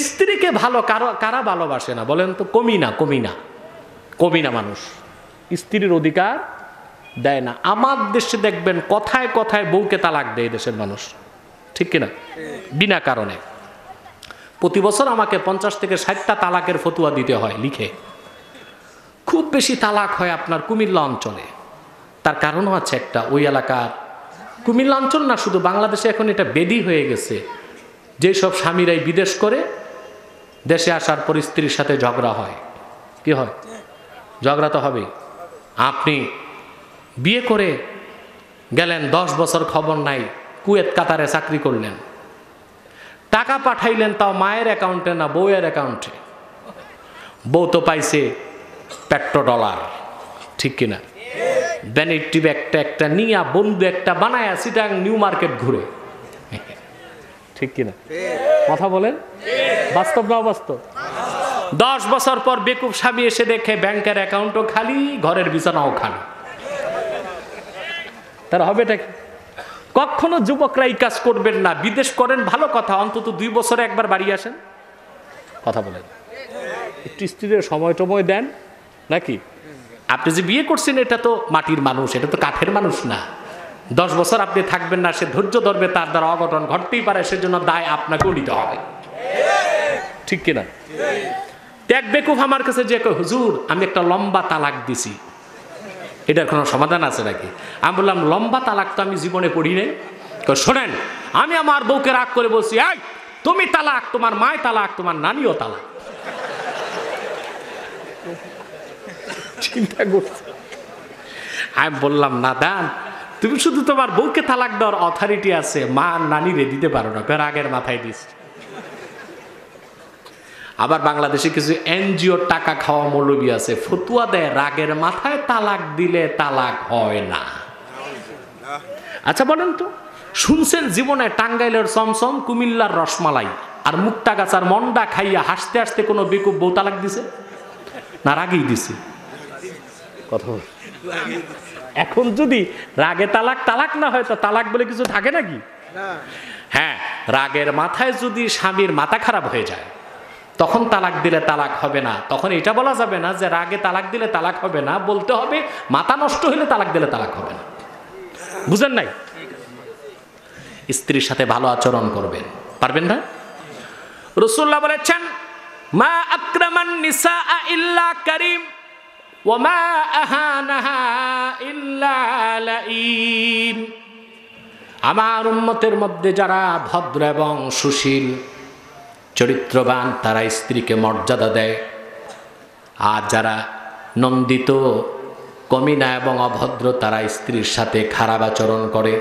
স্ত্রীকে ভালো কারা ভালোবাসে না বলেন তো? কমি না মানুষ স্ত্রীর অধিকার দেয় না। আমার দেশে দেখবেন কথায় কথায় বউকে তালাক দেয় দেশের মানুষ, ঠিক কিনা? বিনা কারণে। প্রতি বছর আমাকে 50 থেকে 60টা তালাকের ফতুয়া দিতে হয় লিখে। খুব বেশি তালাক হয় আপনার কুমিল্লা অঞ্চলে। তার কারণও আছে একটা, ওই এলাকার কুমিল্লা অঞ্চল না, শুধু বাংলাদেশে এখন এটা বেদি হয়ে গেছে। যেসব স্বামীরাই বিদেশ করে দেশে আসার পর স্ত্রীর সাথে ঝগড়া হয়। কি হয়? ঝগড়া তো হবেই। আপনি বিয়ে করে গেলেন, 10 বছর খবর নাই, কুয়েত কাতারে চাকরি করলেন, টাকা পাঠাইলেন তাও মায়ের অ্যাকাউন্টে না বউয়ের অ্যাকাউন্টে। বউ তো পাইছে $1 ঠিক কিনা? ভ্যানিটি ব্যাগটা একটা নিয়া বন্ধু একটা বানায় চিটাং নিউ মার্কেট ঘুরে, ঠিক কিনা? কথা বলেন, বাস্তব না অবাস্তব? 10 বছর পর বেকুব স্বামী এসে দেখে ব্যাংকের অ্যাকাউন্টও খালি, ঘরের বিছানাও খালি। তার হবেটা কি? কখনো যুবকরা এই কাজ করবেন না। বিদেশ করেন ভালো কথা, অন্তত 2 বছরে একবার বাড়ি আসেন। কথা বলেন, একটু স্ত্রীর সময় টময় দেন নাকি? আপনি যে বিয়ে করছেন এটা তো মাটির মানুষ, এটা তো কাঠের মানুষ না। 10 বছর আপনি থাকবেন না, সে ধৈর্য ধরবে, তার দ্বারা অঘটন ঘটতেই পারে, সেজন্য দায় আপনাকেও নিতে হবে, ঠিক কিনা? এক বেকুব আমার কাছে যে কয়, হুজুর আমি একটা লম্বা তালাক দিছি, এটার কোনো সমাধান আছে নাকি? আমি বললাম, লম্বা তালাক তো আমি জীবনে পড়ি নাই। শোনেন, আমি আমার বউকে রাগ করে বলছি, এই তুমি তালাক, তোমার মায় তালাক, তোমার নানিও তালাক। চিন্তা করছে। আমি বললাম, না দান, তুমি শুধু তোমার বউকে তালাক দেওয়ার অথরিটি আছে, মা নানিরে দিতে পারো না, রাগের মাথায় দিস। আবার বাংলাদেশে কিছু এনজিও টাকা খাওয়া মৌলবী আছে, ফতুয়া দেয় রাগের মাথায় তালাক দিলে তালাক হয় না। আচ্ছা বলেন তো, শুনছেন জীবনে টাঙ্গাইলের চমচম, কুমিল্লার রসমালাই আর মুক্তাগাছার মন্ডা খাইয়া হাসতে হাসতে কোনো বেকুব বউ তালাক দিছে না? রাগেই দিছে। কথা বল। এখন যদি রাগে তালাক না হয় তো তালাক বলে কিছু থাকে নাকি? হ্যাঁ, রাগের মাথায় যদি স্বামীর মাথা খারাপ হয়ে যায় তখন তালাক দিলে তালাক হবে না। তখন এটা বলা যাবে না যে রাগে তালাক দিলে তালাক হবে না, বলতে হবে মাথা নষ্ট হলে তালাক দিলে তালাক হবে না। বুঝেন নাই? স্ত্রীর সাথে ভালো আচরণ করবেন, পারবেন না? রাসূলুল্লাহ বলেছেন, মা আকরামান নিসা ইল্লা কারীম ওয়া মা আহানাহা ইল্লা লাঈন। আমার উম্মতের মধ্যে যারা ভদ্র এবং সুশীল চরিত্রবান তারা স্ত্রীকে মর্যাদা দেয়, আর যারা নন্দিত, কমিনা এবং অভদ্র তারা স্ত্রীর সাথে খারাপ আচরণ করে।